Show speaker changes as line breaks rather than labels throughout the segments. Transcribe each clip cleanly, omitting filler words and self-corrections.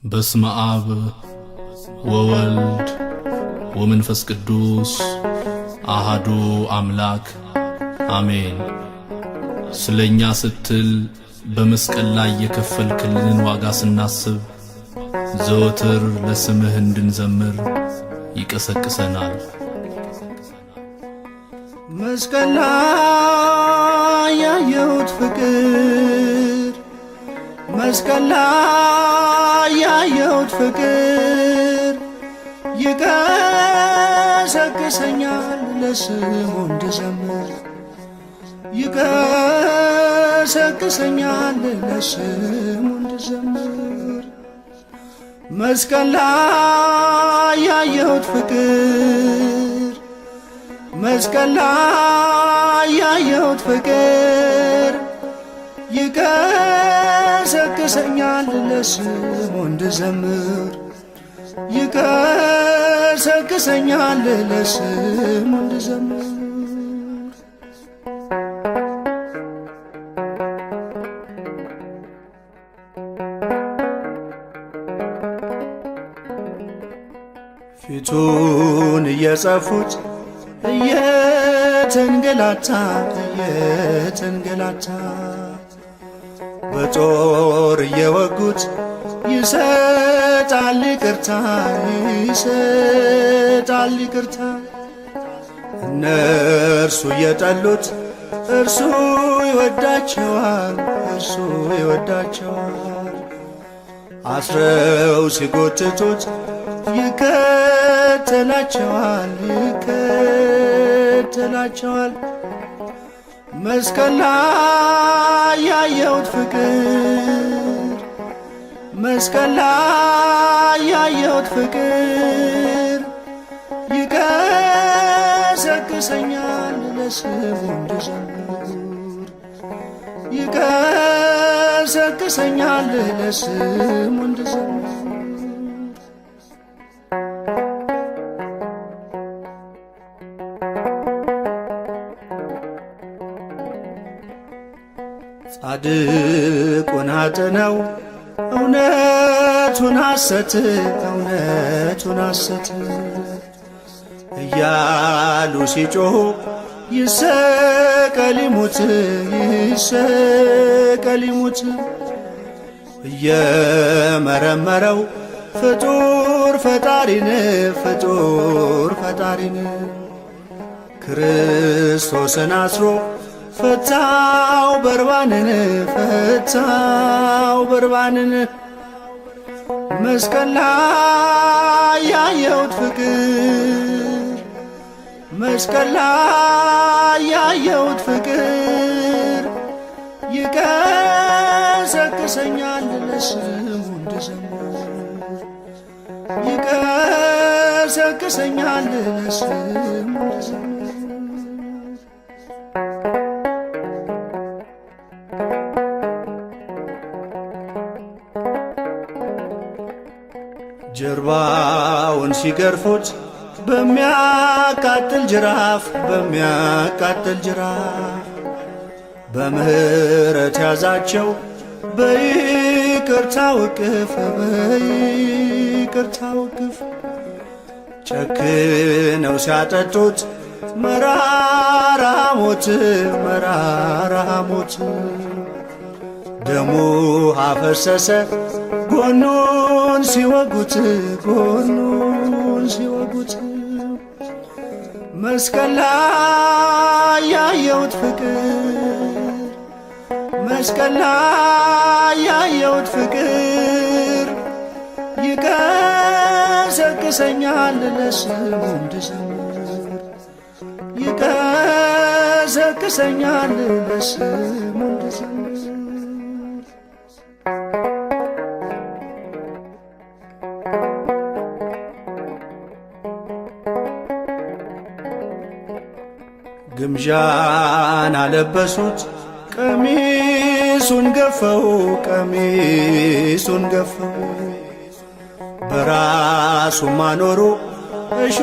በስመ አብ ወወልድ ወመንፈስ ቅዱስ አሐዱ አምላክ አሜን። ስለኛ ስትል በመስቀል ላይ የከፈልክልን ዋጋ ስናስብ ዘወትር ለስምህ እንድንዘምር ይቀሰቅሰናል።
መስቀል ላይ ያየሁት ፍቅር፣ መስቀል ላይ ያየሁት ፍቅር ይቀሰቅሰኛል ለስሙ እንድዘምር፣ ይቀሰቅሰኛል ለስሙ እንድዘምር። መስቀል ላይ ያየሁት ፍቅር፣ መስቀል ላይ ያየሁት ፍቅር ይቀሰቅሰኛል ለስሙ እንድዘምር፣ ይቀሰቅሰኛል ለስሙ እንድዘምር። ፊቱን እየጸፉት እየተንገላታ በጦር እየወጉት ይሰጣል ይቅርታ፣ ይሰጣል ይቅርታ። እነርሱ እየጠሉት እርሱ ይወዳቸዋል፣ እርሱ ይወዳቸዋል። አስረው ሲጎትቱት ይከተላቸዋል፣ ይከተላቸዋል። መስቀል ላይ ያየሁት ፍቅር፣ መስቀል ላይ ያየሁት ፍቅር ይቀሰቅሰኛል ለስሙ እንድዘምር፣ ይቀሰቅሰኛል ለስሙ እንድዘምር። ጻድቁን አጥነው እውነቱን ሐሰት፣ እውነቱን ሐሰት እያሉ ሲጮኹ ይሰቀል ይሙት፣ ይሰቀል ይሙት። እየመረመረው ፍጡር ፈጣሪን፣ ፍጡር ፈጣሪን ክርስቶስን አስሮ ፈታው በርባንን፣ ፈታው በርባንን። መስቀል ላይ ያየሁት ፍቅር፣ መስቀል ላይ ያየሁት ፍቅር ይቀሰቅሰኛል ለስሙ እንድዘምር፣ ይቀሰቅሰኛል ለስሙ እንድዘምር። ጀርባውን ሲገርፉት በሚያቃጥል ጅራፍ፣ በሚያቃጥል ጅራፍ በምህረት ያዛቸው በይቅርታው እቅፍ፣ በይቅርታው እቅፍ። ጨክነው ሲያጠጡት መራራ ሞት፣ መራራ ሞት። ደሙ አፈሰሰ ጎኑን ሲወጉት፣ ጎኑን ሲወጉት። መስቀል ላይ ያየሁት ፍቅር፣ መስቀል ላይ ያየሁት ፍቅር ይቀሰቅሰኛል ለስሙ እንድዘምር፣ ይቀሰቅሰኛል ለስሙ እንድዘምር። ግምዣን አለበሱት ቀሚሱን ገፈው፣ ቀሚሱን ገፈው። በራሱም አኖሩ እሾ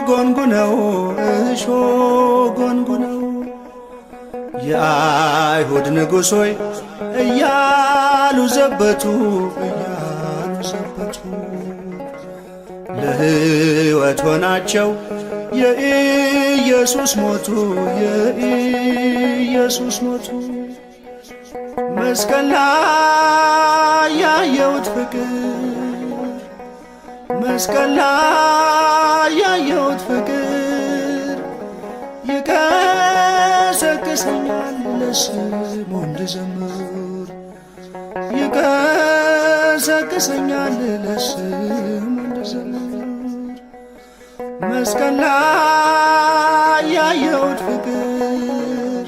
ጎንጉነው፣ እሾ ጎንጉነው። የአይሁድ ንጉሥ ሆይ እያሉ ዘበቱ፣ እያሉ ሞቱ ለሕይወት ሆናቸው የኢየሱስ ሞቱ የኢየሱስ ሞቱ መስቀል ላይ ያየሁት ፍቅር መስቀል ላይ ያየሁት ፍቅር ይቀሰቅሰኛል ለስሙ እንድዘምር ይቀሰቅሰኛል ለስሙ እንድዘምር መስቀል ላይ ያየሁት ፍቅር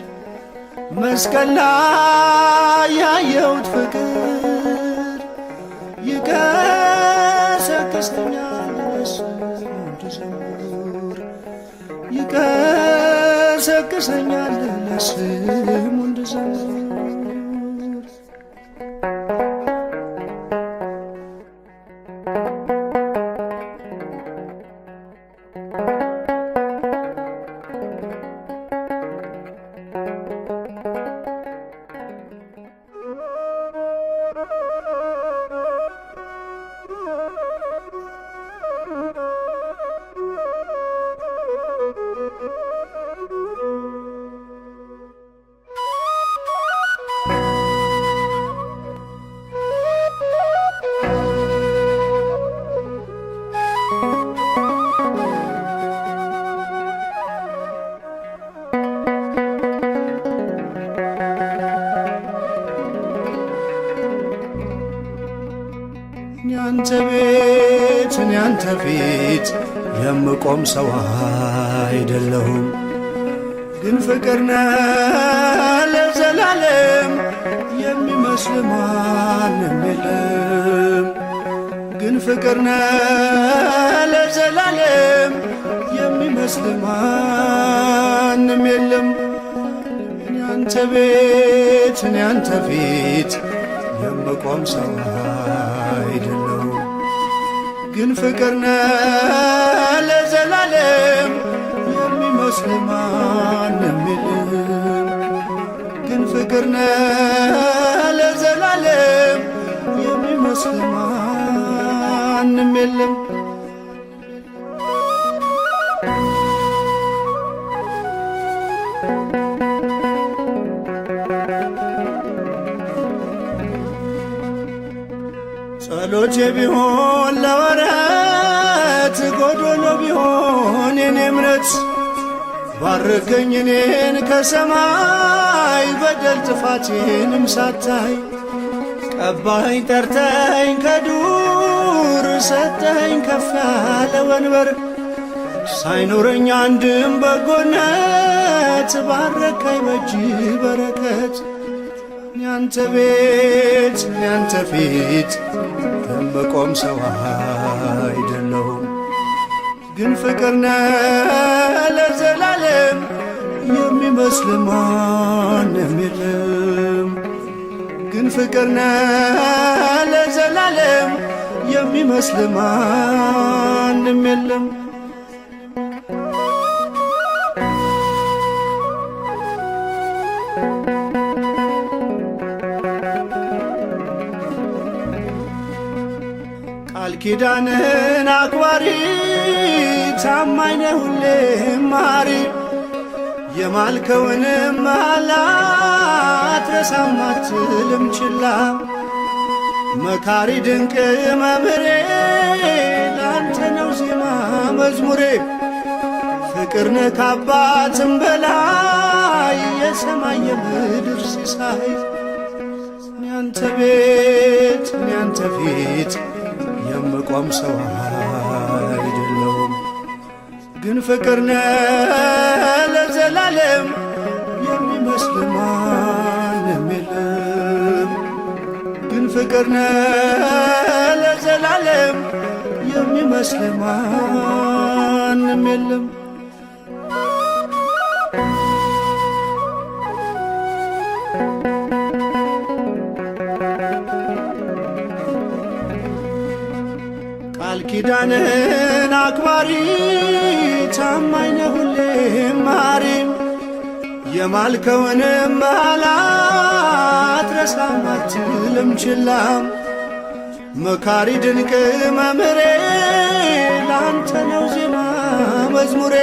መስቀል ላይ ያየሁት ፍቅር ይቀሰቅሰኛል ለስሙ እንድዘምር ይቀሰቅሰኛል ለስሙ እንድዘምር ያንተ ቤት ያንተ ፊት የምቆም ሰው አይደለሁም፣ ግን ፍቅር ነህ ለዘላለም የሚመስል ማንም የለም። ግን ፍቅር ነህ ለዘላለም የሚመስል ማንም የለም። ያንተ ቤት ያንተ ፊት የምቆም ሰው አይደለሁም፣ ግን ፍቅር ነህ ለዘላለም የሚመስል ማንም የለም። ግን ፍቅር ነህ ለዘላለም የሚመስል ማንም የለም። ጸሎቴ ቢሆን ለወረት ጎዶሎ ቢሆን የኔ እምነት ባርከኝ እኔን ከሰማይ በደል ጥፋቴንም ሳታይ ቀባኸኝ ጠርተኸኝ ከዱር ሰጠኸኝ ከፍ ያለ ወንበር ሳይኖረኝ አንድም በጎነት ባረከኝ በእጅ በረከት ያንተ ቤት ያንተ ፊት የምቆም ሰው አይደለሁም፣ ግን ፍቅር ነህ ለዘላለም የሚመስል ማንም የለም። ግን ፍቅር ነህ ለዘላለም የሚመስል ማንም የለም። ቃል ኪዳንህን አክባሪ ታማኝ ነህ ሁሌም መሐሪ የማልከውንም መሐላ አትረሳም አትልም ችላ መካሪ ድንቅ መምህሬ ላንተ ነው ዜማ መዝሙሬ ፍቅር ነህ ከአባትም በላይ የሰማይ የምድር ሲሳይ ያንተ ቤት ያንተ ፊት የምቆም ሰው አይደለሁም፣ ግን ፍቅር ነህ ለዘላለም የሚመስል ማንም የለም። ግን ፍቅር ነህ ለዘላለም የሚመስል ማንም የለም። ቃል ኪዳንህን አክባሪ ታማኝ ነህ ሁሌም መሐሪ የማልከውንም መሐላ አትረሳም አትልም ችላ መካሪ ድንቅ መምህሬ ላንተ ነው ዜማ መዝሙሬ።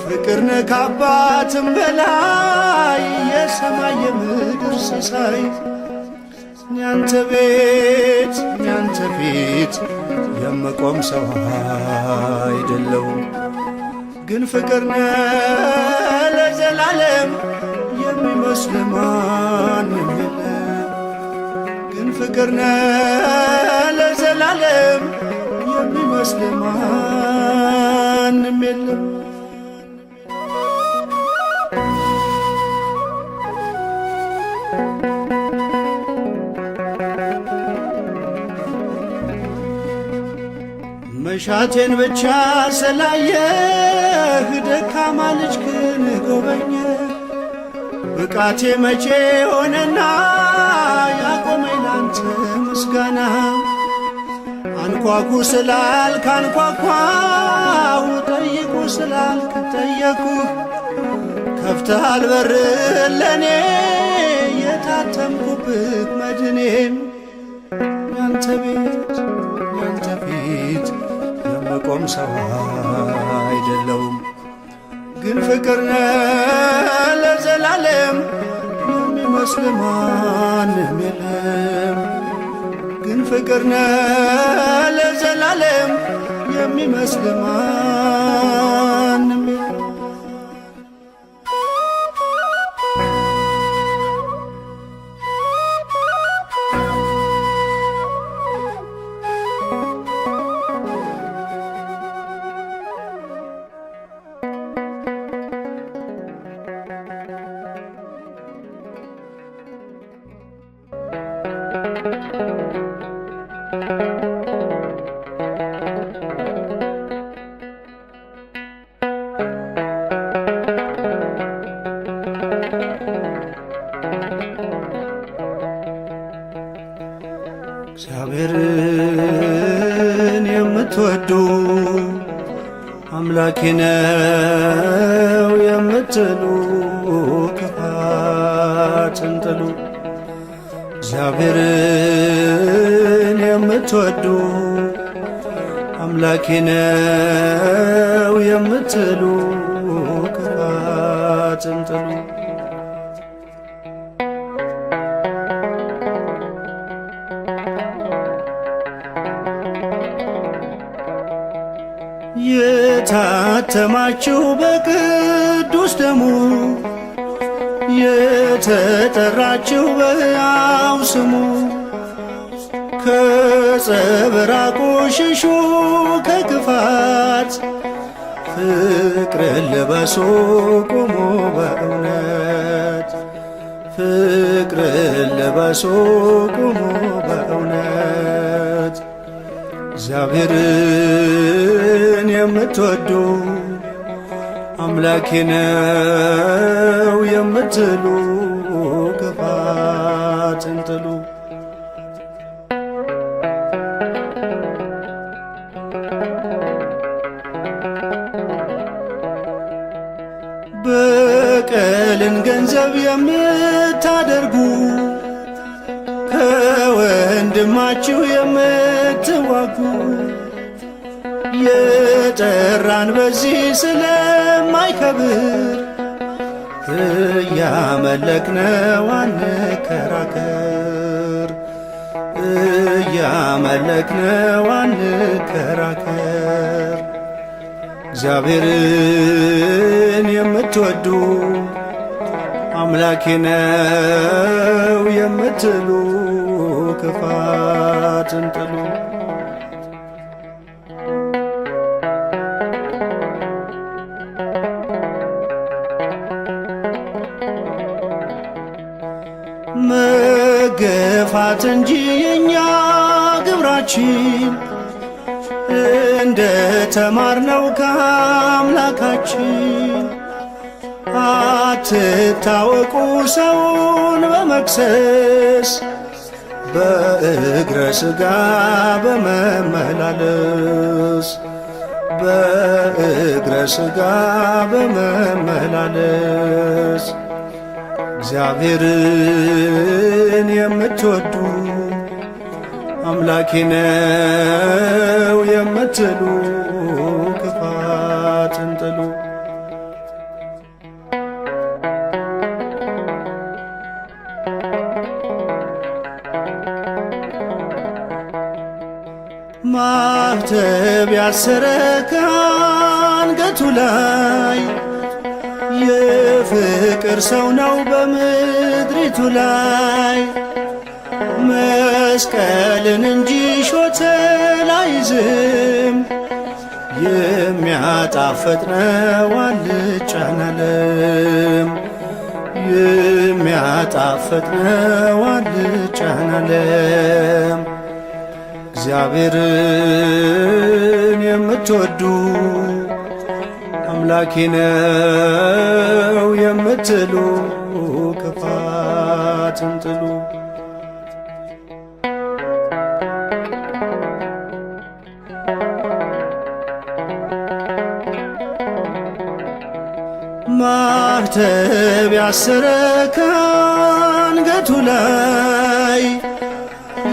ፍቅር ነህ ከአባትም በላይ የሰማይ የምድር ሲሳይ። ያንተ ቤት ያንተ ፊት የምቆም ሰው አይደለሁም፣ ግን ፍቅር ነህ ለዘላለም የሚመስል ማንም የለም። ግን ፍቅር ነህ ለዘላለም የሚመስል ማንም የለም። መሻቴን ብቻ ስላየህ ደካማ ልጅህን ጎበኘ። ብቃቴ መቼ ሆነና ያቆመኝ ላንተ ምስጋና። አንኳኩ ስላልክ አንኳኳሁ፣ ጠይቁ ስላልክ ጠየቅኩህ። ከፍተሃል በር ለኔ የታተምኩብህ መድኔን። ያንተ ቤት ያንተ ፊት የምቆም ሰው አይደለሁም፣ ግን ፍቅር ነህ ለዘላለም የሚመስል ማንም የለም። ግን ፍቅር ነህ ለዘላለም የሚመስል ማንም የለም። እግዚአብሔርን የምትወዱ አምላኬ ነው የምትሉ ክፋትን ጥሉ። እግዚአብሔርን የምትወዱ አምላኬ ነው የምትሉ ክፋትን ጥሉ። የታተማችሁ በቅዱስ ደሙ የተጠራችሁ በሕያው ስሙ። ከጸብራቁ ሽሹ ከክፋት፣ ፍቅርን ልበሱ ቁሙ በእውነት። ፍቅርን ልበሱ ቁሙ በእውነት። እግዚአብሔርን የምትወዱ አምላኬ ነው የምትሉ ክፋትን ጥሉ። በቀልን ገንዘብ የምታደርጉ ከወንድማችሁ የምትዋጉ የጠራን በዚህ ስለማይከብር እያመለክነው አንከራከር። እያመለክነው አንከራከር። እግዚአብሔርን የምትወዱ አምላኬ ነው የምትሉ ክፋትን ጥሉ። መገፋት እንጂ የኛ ግብራችን እንደ ተማርነው ከአምላካችን። አትታወቁ ሰውን በመክሰስ በእግረ ሥጋ በመመላለስ። በእግረ ሥጋ በመመላለስ። እግዚአብሔርን የምትወዱ አምላኬ ነው የምትሉ ክፋትን ጥሉ። ማኅተብ ያሰረ ከአንገቱ ላይ የፍቅር ሰው ነው በምድሪቱ ላይ። መስቀልን እንጂ ሾተል አይዝም፣ የሚያጣፍጥ ነው አልጫን ዓለም። የሚያጣፍጥ ነው አልጫን ዓለም። እግዚአብሔርን የምትወዱ አምላኬ ነው የምትሉ ክፋትን ጥሉ። ማኅተብ ያሰረ ከአንገቱ ላይ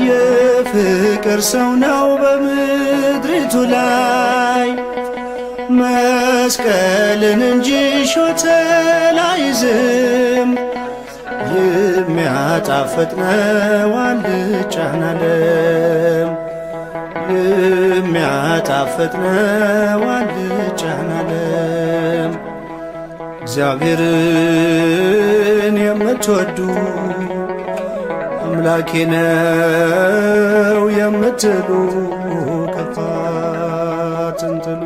የፍቅር ሰው ነው በምድሪቱ ላይ። መስቀልን እንጂ ሾተል አይዝም፣ የሚያጣፍጥ ነው አልጫን ዓለም። የሚያጣፍጥ ነው አልጫን ዓለም። እግዚአብሔርን የምትወዱ አምላኬ ነው የምትሉ ክፋትን ጥሉ።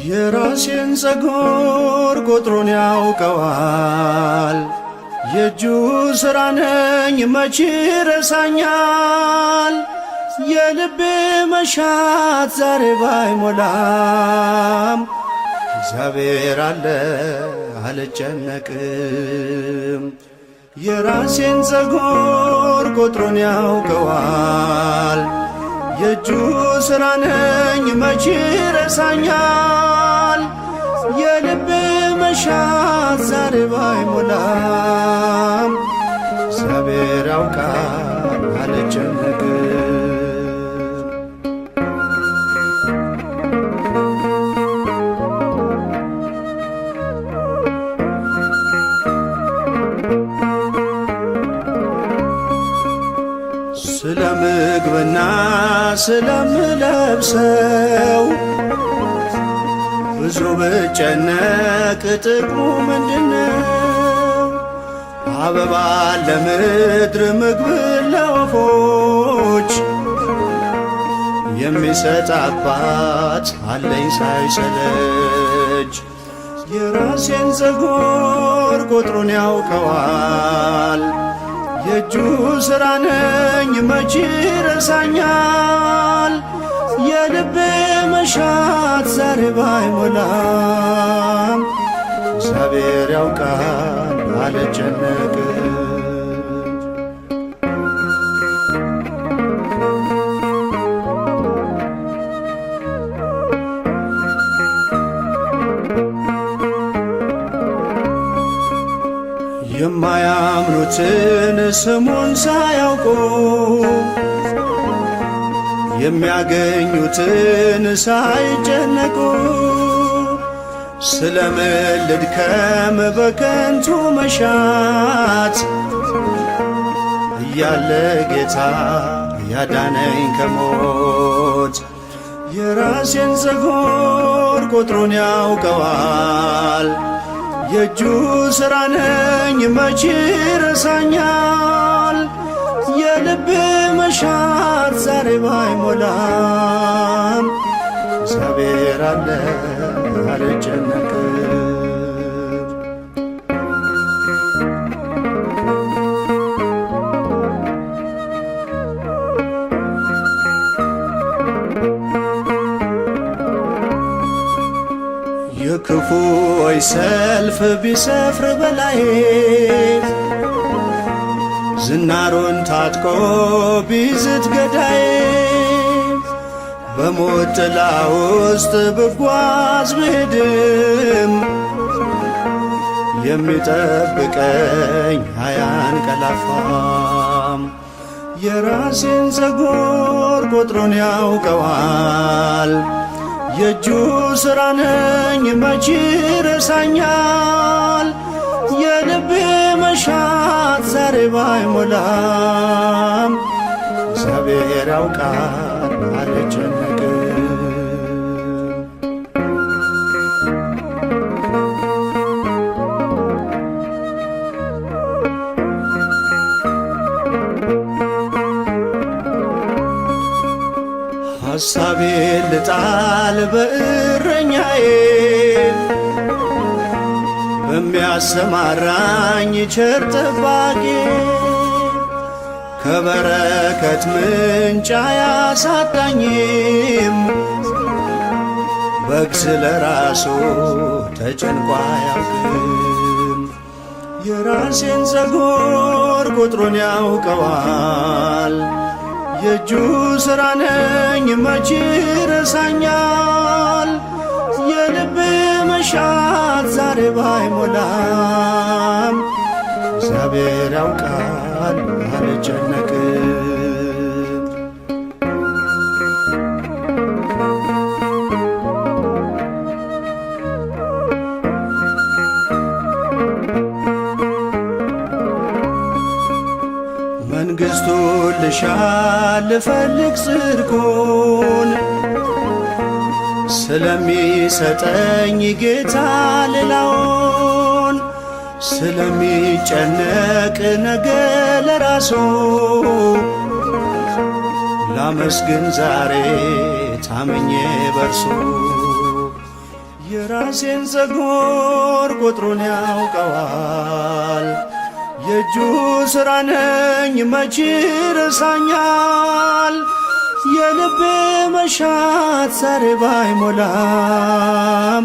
የራሴን ፀጉር ቁጥሩን ያውቀዋል። የእጁ ሥራ ነኝ መቼ ረሳኛል። የልቤ መሻት ዛሬ ባይሞላም እግዚአብሔር አለ አልጨነቅም። የራሴን ፀጉር ቁጥሩን ያውቀዋል። የእጁ ሥራ ነኝ መቼ ረሳኛል። የልቤ መሻት ዛሬ ባይሞላም እግዚአብሔር ያውቃል አልጨነቅም። ስለ ምግብና ስለምለብሰው ብዙ ብጨነቅ ጥቅሙ ምንድነው? አበባ ለምድር ምግብ ለወፎች የሚሰጥ አባት አለኝ ሳይሰለች። የራሴን ፀጉር ቁጥሩን ያውቀዋል። የእጁ ሥራ ነኝ መቼ ረሳኛል። የልቤ መሻት ዛሬ ባይሞላም እግዚአብሔር ያውቃል አልጨነቅም። የማያምኑትን ስሙን ሳያውቁ የሚያገኙትን ሳይጨነቁ ስለምን ልድከም በከንቱ መሻት እያለ ጌታ ያዳነኝ ከሞት። የራሴን ፀጉር ቁጥሩን ያውቀዋል። የእጁ ሥራ ነኝ መቼ ረሳኛል። የልቤ መሻት ዛሬ ባይሞላም እግዚአብሔር አለ አልጨነቅም። የፖሊስ ሰልፍ ቢሰፍር በላይ ዝናሩን ታጥቆ ቢዝት ገዳይ በሞት ጥላ ውስጥ ብጓዝ ብሄድም የሚጠብቀኝ አያንቀላፋም። የራሴን ፀጉር ቁጥሩን ያውቀዋል። የእጁ ሥራ ነኝ መች ረሳኛል። የልቤ መሻት ዛሬ ባይሞላም እግዚአብሔር ያውቃል አልጨነቅም። ሐሳቤን ልጣል በእረኛዬ በሚያሰማራኝ ቸር ጠባቂ ከበረከት ምንጭ አያሳጣኝም። በግ ስለ ራሱ ተጨንቆ አያውቅም። የራሴን ፀጉር ቁጥሩን ያውቀዋል። የእጁ ሥራ ነኝ መች ረሳኛል። የልብ መሻት ዛሬ ባይሞላም እግዚአብሔር ያውቃል አልጨነቅም። መንግሥቱን ልሻ ልፈልግ ጽድቁን ስለሚሰጠኝ ጌታ ሌላውን ስለሚጨነቅ ነገ ለራሱ ላመስግን ዛሬ ታምኜ በርሱ። የራሴን ፀጉር ቁጥሩን ያውቀዋል። የእጁ ሥራ ነኝ መች ረሳኛል። የልቤ መሻት ዛሬ ባይሞላም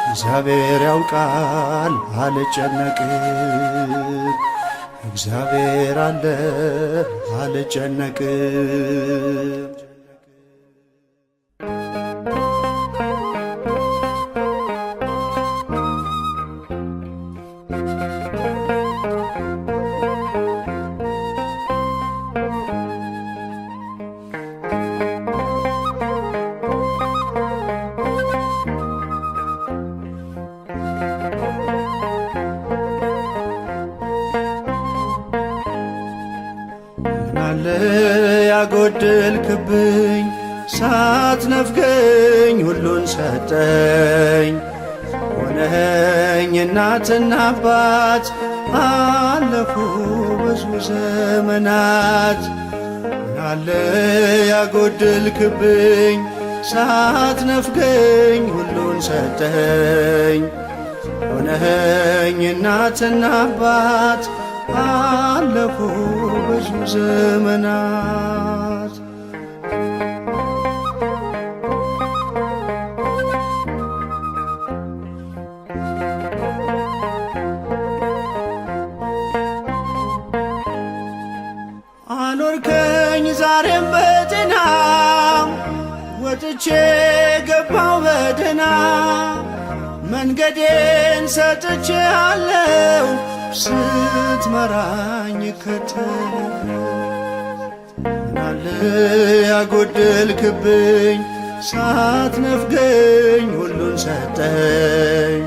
እግዚአብሔር ያውቃል አልጨነቅም። እግዚአብሔር አለ አልጨነቅም። ምናለ ያጎደልክብኝ ሳትነፍገኝ ሁሉን ሰጠኝ። ሆነኸኝ እናትና አባት አለፉ ብዙ ዘመናት። ምናለ ያጎደልክብኝ ሳትነፍገኝ ሁሉን ሰጠኝ። ሆነኸኝ እናትና አባት አለፉ ብዙ ዘመናት። አኖርከኝ ዛሬም በጤና ወጥቼ ገባው በደና መንገዴን ሰጥቼ አለው ስትመራኝ ከተለ። ምናለ ያጎደልክብኝ ሳትነፍገኝ ሁሉን ሰጠኝ።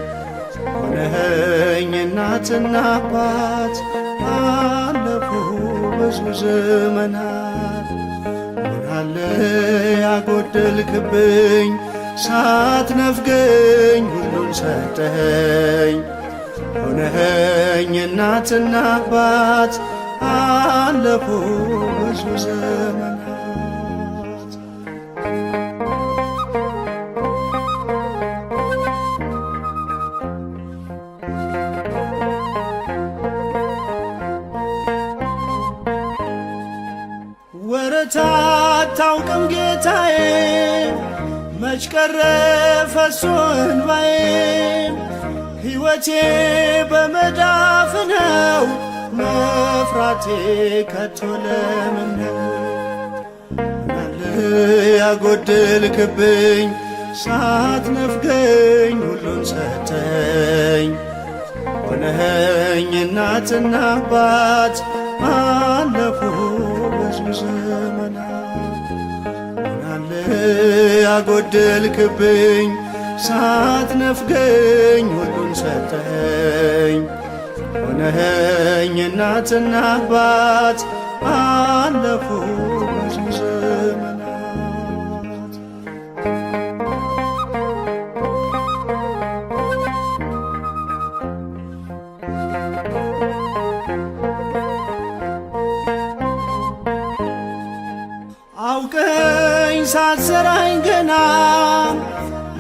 ሆነኸኝ እናትና አባት አለፉ ብዙ ዘመናት። ምናለ ያጎደልክብኝ ሳትነፍገኝ ሁሉን ሰጠኝ። ሆነኸኝ እናትና አባት አለፉ ብዙ ዘመናት። ወረት አታውቅም ጌታዬ መች ቀረ ፈሶ እንባዬ። ሕይወቴ በመዳፍ ነው፣ መፍራቴ ከቶ ለምን ነው? ምናለ ያጎደልክብኝ ሳትነፍገኝ ሁሉን ሰጠኝ። ሆነኸኝ እናትና አባት አለፉ ብዙ ዘመናት። ምናለ ያጎደልክብኝ ሳትነፍገኝ ሁሉን ሰጠኝ። ሆነኸኝ እናትና አባት አለፉ ብዙ ዘመናት። አውቀኝ ሳትሰራኝ ገና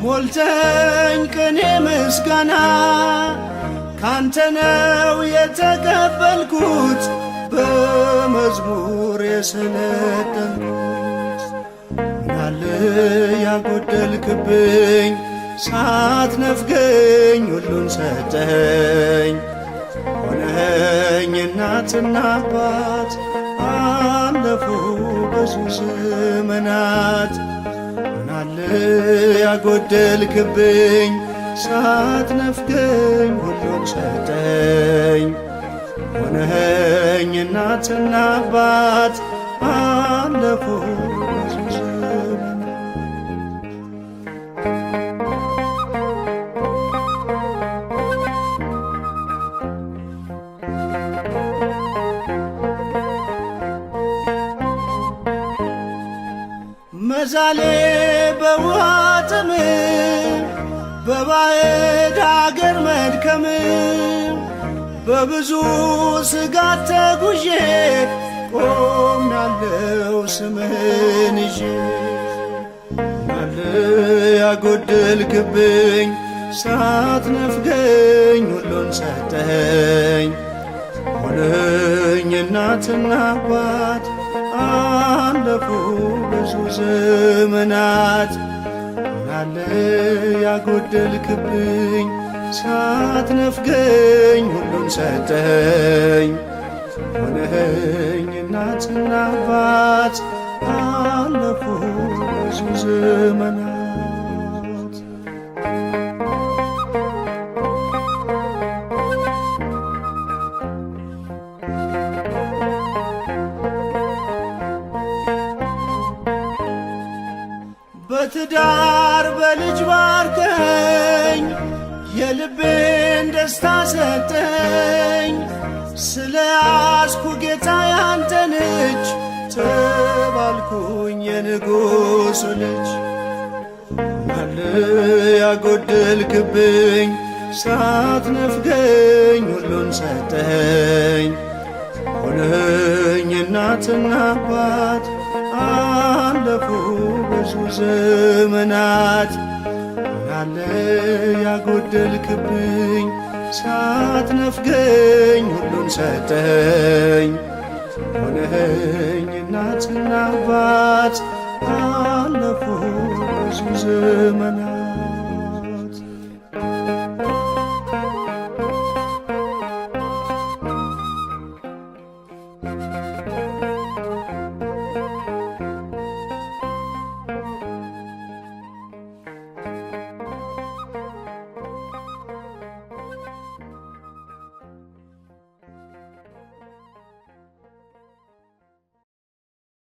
ሞልተኝ ቅኔ ምስጋና ካንተ ነው የተቀበልኩት በመዝሙር የሰለጠንኩት። ምናለ ያጎደልክብኝ ሳትነፍገኝ ሁሉን ሰጠኝ። ሆነኸኝ እናትና አባት አለፉ ብዙ ዘመናት። ምናለ ያጎደልክብኝ ሳትነፍገኝ ሁሉን ሰጠኝ። ሆነኸኝ እናትና አባት አለፉ ብዙ ዘመናት። መዛሌ በውሃ ጥም በባዕድ አገር መድከም በብዙ ስጋት ተጉዤ ቆሜያለሁ ስምህን ይዤ። ምናለ ያጎደልክብኝ ሳትነፍገኝ ሁሉን ሰጠኝ። ሆነኸኝ እናትና አባት አለፉ ብዙ ዘመናት። ምናለ ያጎደልክብኝ ሳትነፍገኝ ሁሉን ሰጠኝ። ሆነኸኝ እናትና አባት አለፉ ብዙ ዘመናት። በትዳር በልጅ ባርከኝ የልቤን ደስታ ሰጠኝ። ስለ ያዝኩ ጌታ ያንተን እጅ ተባልኩኝ የንጉሡ ልጅ። ምናለ ያጎደልክብኝ ሳትነፍገኝ ሁሉን ሰጠኝ። ሆነኸኝ እናትና አባት አለፉ ብዙ ዘመናት። ምናለ ያጎደልክብኝ ሳትነፍገኝ ሁሉን ሰጠኝ። ሆነኸኝ እናትና አባት አለፉ ብዙ ዘመናት።